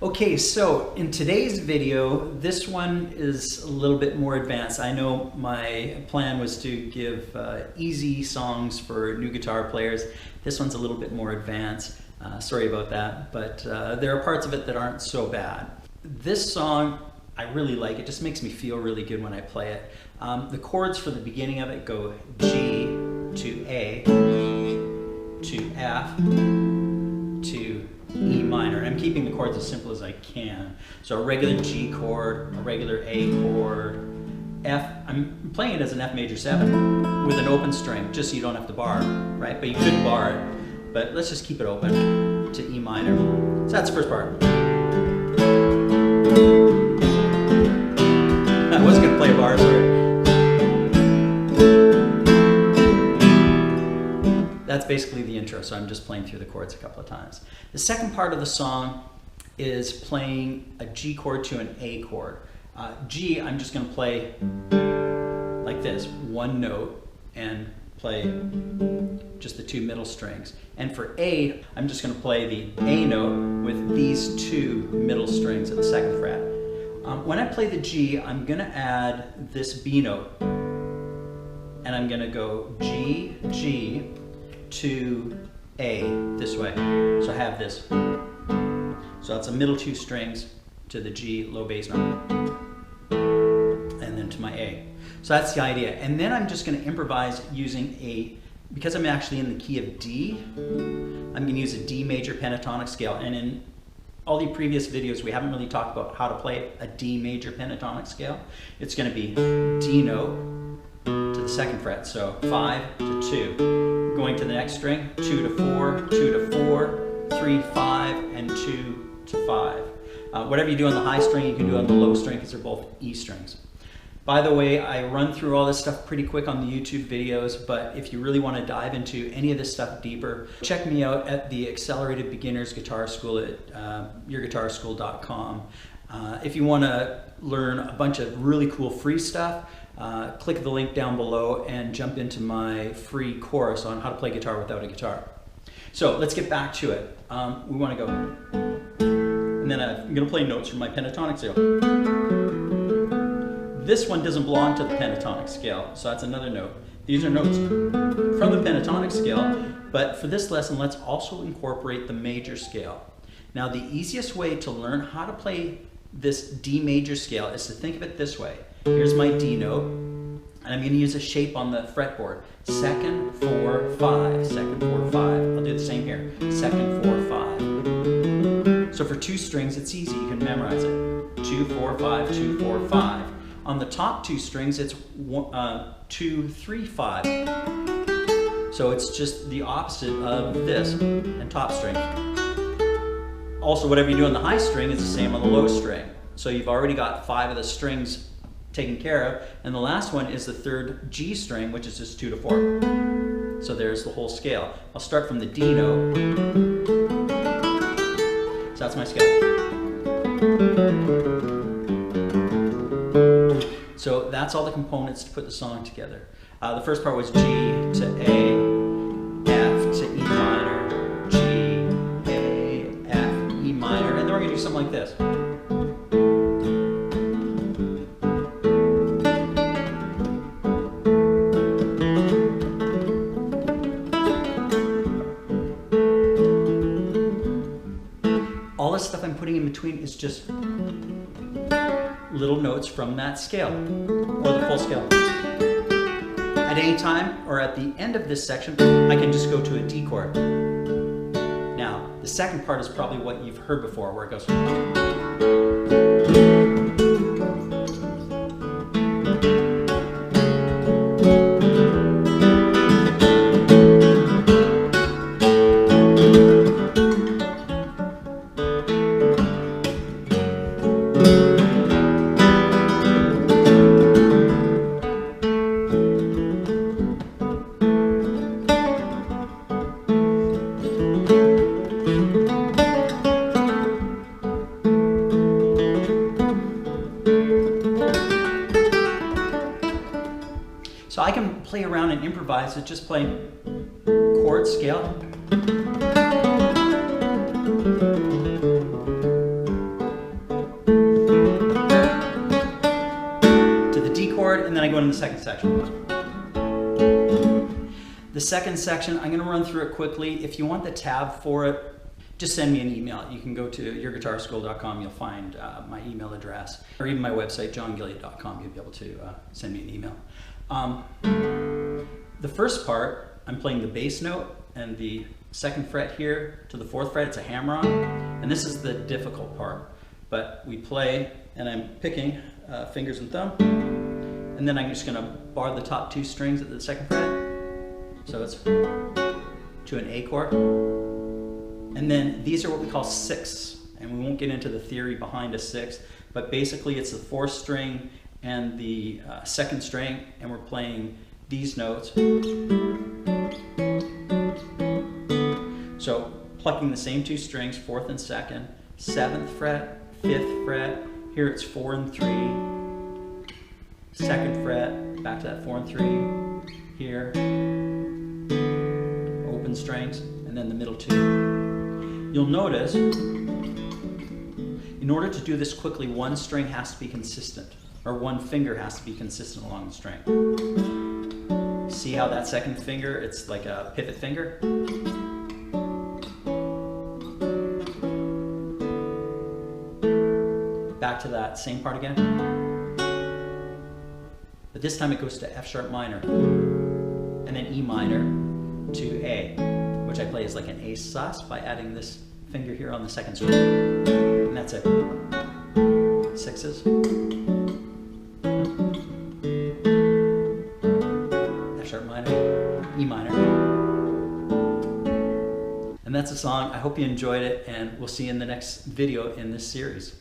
Okay, so in today's video, this one is a little bit more advanced. I know my plan was to give easy songs for new guitar players. This one's a little bit more advanced. Sorry about that, but there are parts of it that aren't so bad. This song, I really like. It just makes me feel really good when I play it. The chords for the beginning of it go G to A to F to E minor. I'm keeping the chords as simple as I can. So a regular G chord, a regular A chord, F. I'm playing it as an F major 7 with an open string, just so you don't have to bar, right? But you could bar it, but let's just keep it open to E minor. So that's the first part. I wasn't going to play a bar, sorry. That's basically the intro, so I'm just playing through the chords a couple of times. The second part of the song is playing a G chord to an A chord. G, I'm just going to play like this, one note, and play just the two middle strings. And for A, I'm just going to play the A note with these two middle strings at the second fret. When I play the G, I'm going to add this B note, and I'm going to go G, G, to A this way. So I have this. So that's the middle two strings to the G low bass note, and then to my A. So that's the idea. And then I'm just going to improvise using because I'm actually in the key of D, I'm going to use a D major pentatonic scale. And in all the previous videos, we haven't really talked about how to play a D major pentatonic scale. It's going to be D note to the second fret, so 5 to 2. Going to the next string, 2 to 4, 2 to 4, 3, 5, and 2 to 5. Whatever you do on the high string, you can do on the low string because they're both E strings. By the way, I run through all this stuff pretty quick on the YouTube videos, but if you really want to dive into any of this stuff deeper, check me out at the Accelerated Beginners Guitar School at yourguitarschool.com. If you want to learn a bunch of really cool free stuff, click the link down below and jump into my free course on how to play guitar without a guitar. So let's get back to it. We want to go, and then I'm going to play notes from my pentatonic scale. This one doesn't belong to the pentatonic scale, so that's another note. These are notes from the pentatonic scale, but for this lesson, let's also incorporate the major scale. Now, the easiest way to learn how to play this D major scale is to think of it this way. Here's my D note, and I'm going to use a shape on the fretboard. Second, 4, 5, second, 4, 5. I'll do the same here. Second, 4, 5. So for two strings, it's easy. You can memorize it. 2, 4, 5, 2, 4, 5. On the top two strings, it's 2, 3, 5. So it's just the opposite of this and top string. Also, whatever you do on the high string is the same on the low string. So you've already got 5 of the strings taken care of, and the last one is the third G string, which is just 2 to 4. So there's the whole scale. I'll start from the D note. So that's my scale. So that's all the components to put the song together. The first part was G to A, F to E minor, G, A, F, E minor, and then we're going to do something like this. All the stuff I'm putting in between is just little notes from that scale, or the full scale. At any time, or at the end of this section, I can just go to a D chord. Now, the second part is probably what you've heard before, where it goes. So I can play around and improvise with just playing chord scale. in the second section. The second section, I'm going to run through it quickly. If you want the tab for it, just send me an email. You can go to yourguitarschool.com, you'll find my email address, or even my website, johngilliat.com, you'll be able to send me an email. The first part, I'm playing the bass note and the second fret here to the fourth fret, it's a hammer-on, and this is the difficult part. But we play, and I'm picking fingers and thumb, and then I'm just going to bar the top two strings at the second fret, so it's to an A chord. And then these are what we call sixths, and we won't get into the theory behind a sixth, but basically it's the fourth string and the second string, and we're playing these notes. So plucking the same two strings, fourth and second, seventh fret, fifth fret, here it's 4 and 3, second fret, back to that 4 and 3, here, open strings, and then the middle two. You'll notice, in order to do this quickly, one string has to be consistent, or one finger has to be consistent along the string. See how that second finger, it's like a pivot finger? Back to that same part again. But this time it goes to F sharp minor, and then E minor to A, which I play as like an A sus by adding this finger here on the second string. And that's it. Sixes. F sharp minor, E minor. And that's the song. I hope you enjoyed it, and we'll see you in the next video in this series.